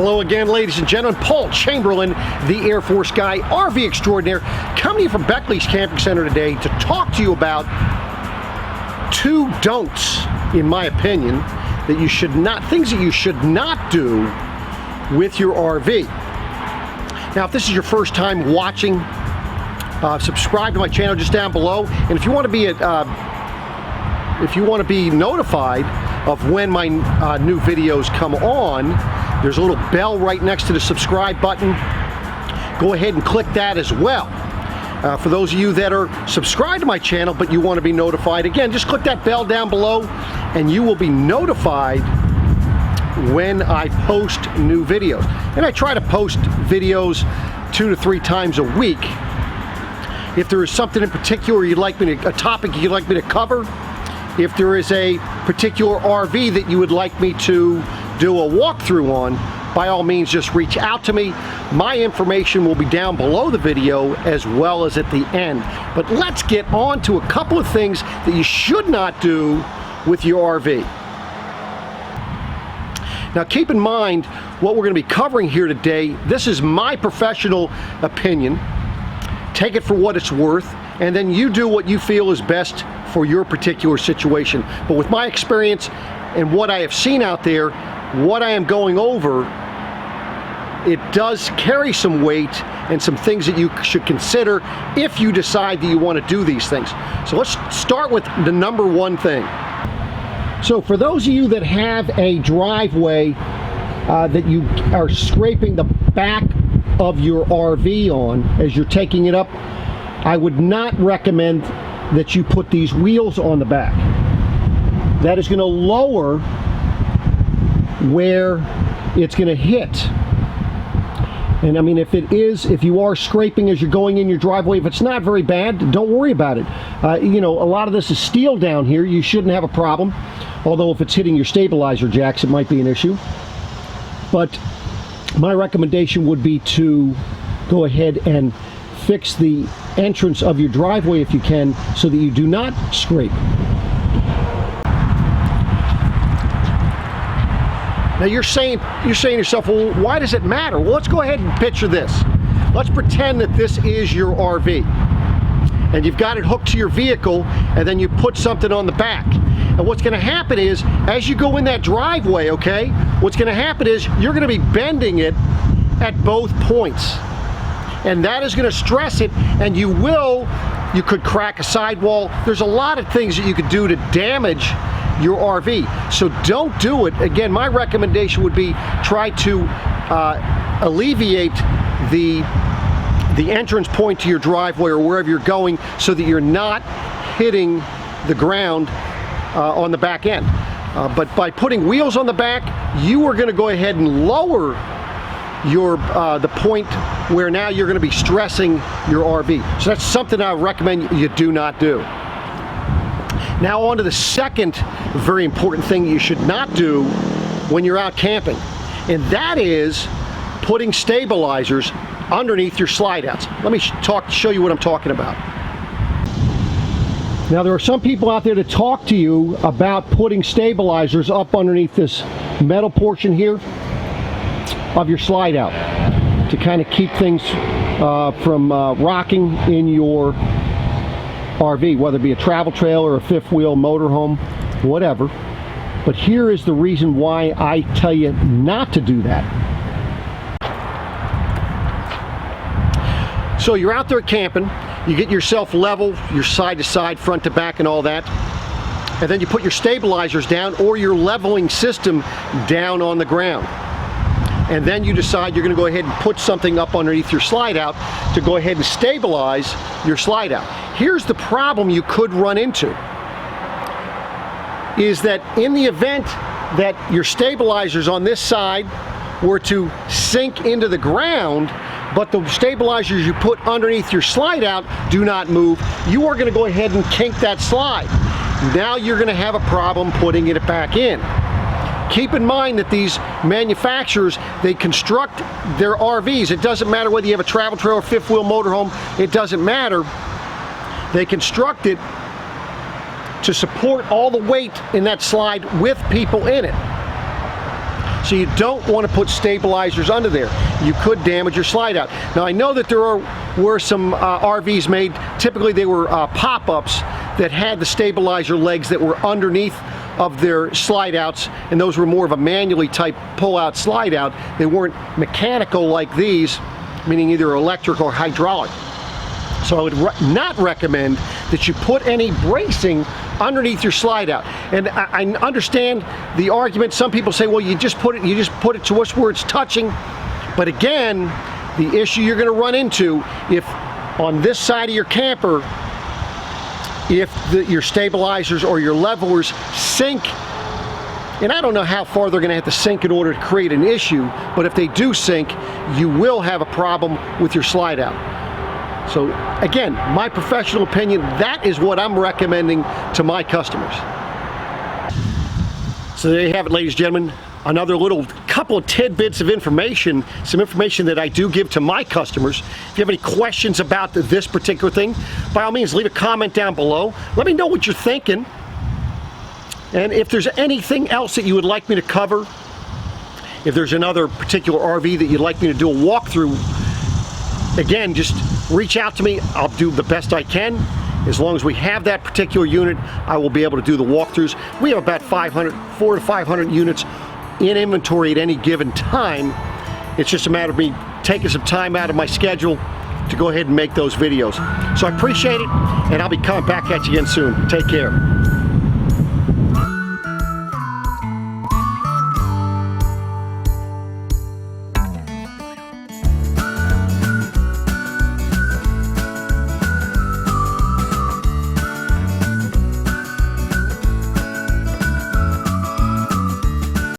Hello again, ladies and gentlemen. Paul Chamberlain, the Air Force guy, RV extraordinaire, coming to you from Beckley's Camping Center today to talk to you about two don'ts, in my opinion, that you should not, things that you should not do with your RV. Now, if this is your first time watching, subscribe to my channel just down below, and if you want to be notified of when my new videos come on, there's a little bell right next to the subscribe button. Go ahead and click that as well. For those of you that are subscribed to my channel but you want to be notified, again, just click that bell down below and you will be notified when I post new videos. And I try to post videos 2 to 3 times a week. If there is something in particular you'd like me to, a topic you'd like me to cover, if there is a particular RV that you would like me to do a walkthrough on, by all means just reach out to me. My information will be down below the video as well as at the end. But let's get on to a couple of things that you should not do with your RV. Now keep in mind what we're going to be covering here today. This is my professional opinion. Take it for what it's worth, and then you do what you feel is best for your particular situation. But with my experience and what I have seen out there, what I am going over, it does carry some weight and some things that you should consider if you decide that you want to do these things. So let's start with the number one thing. So for those of you that have a driveway that you are scraping the back of your RV on as you're taking it up, I would not recommend that you put these wheels on the back. That is going to lower where it's going to hit. And I mean, if you are scraping as you're going in your driveway, if it's not very bad, don't worry about it. You know, a lot of this is steel down here. You shouldn't have a problem. Although if it's hitting your stabilizer jacks, it might be an issue. But my recommendation would be to go ahead and fix the entrance of your driveway if you can, so that you do not scrape. Now you're saying to yourself, well, why does it matter? Well, let's go ahead and picture this. Let's pretend that this is your RV and you've got it hooked to your vehicle, and then you put something on the back. And what's going to happen is, as you go in that driveway, okay, what's going to happen is you're going to be bending it at both points. And that is going to stress it, and you could crack a sidewall. There's a lot of things that you could do to damage your RV. So don't do it. Again, my recommendation would be try to alleviate the entrance point to your driveway or wherever you're going, so that you're not hitting the ground on the back end. But by putting wheels on the back, you are going to go ahead and lower your the point where now you're going to be stressing your RV. So that's something I recommend you do not do. Now on to the second very important thing you should not do when you're out camping, and that is putting stabilizers underneath your slide outs. Let me show you what I'm talking about. Now there are some people out there to talk to you about putting stabilizers up underneath this metal portion here of your slide out to kind of keep things from rocking in your RV, whether it be a travel trailer or a fifth wheel motorhome, whatever. But here is the reason why I tell you not to do that. So you're out there camping, you get yourself level, you're side to side, front to back and all that, and then you put your stabilizers down or your leveling system down on the ground. And then you decide you're going to go ahead and put something up underneath your slide out to go ahead and stabilize your slide out. Here's the problem you could run into, is that in the event that your stabilizers on this side were to sink into the ground, but the stabilizers you put underneath your slide out do not move, you are going to go ahead and kink that slide. Now you're going to have a problem putting it back in. Keep in mind that these manufacturers, they construct their RVs. It doesn't matter whether you have a travel trailer, fifth wheel motorhome, it doesn't matter. They construct it to support all the weight in that slide with people in it. So you don't want to put stabilizers under there. You could damage your slide out. Now I know that there were some RVs made, typically they were pop-ups that had the stabilizer legs that were underneath of their slide outs, and those were more of a manually type pull out slide out. They weren't mechanical like these, meaning either electric or hydraulic. So I would not recommend that you put any bracing underneath your slide out. And I understand the argument. Some people say, well, you just put it to us where it's touching. But again, the issue you're going to run into, if on this side of your camper, if your stabilizers or your levelers sink, and I don't know how far they're going to have to sink in order to create an issue, but if they do sink, you will have a problem with your slide out. So again, my professional opinion, that is what I'm recommending to my customers. So there you have it, ladies and gentlemen. Another little couple of tidbits of information, some information that I do give to my customers. If you have any questions about this particular thing, by all means, leave a comment down below. Let me know what you're thinking. And if there's anything else that you would like me to cover, if there's another particular RV that you'd like me to do a walkthrough, again, just reach out to me. I'll do the best I can. As long as we have that particular unit, I will be able to do the walkthroughs. We have about 400 to 500 units in inventory at any given time. It's just a matter of me taking some time out of my schedule to go ahead and make those videos. So I appreciate it, and I'll be coming back at you again soon. Take care.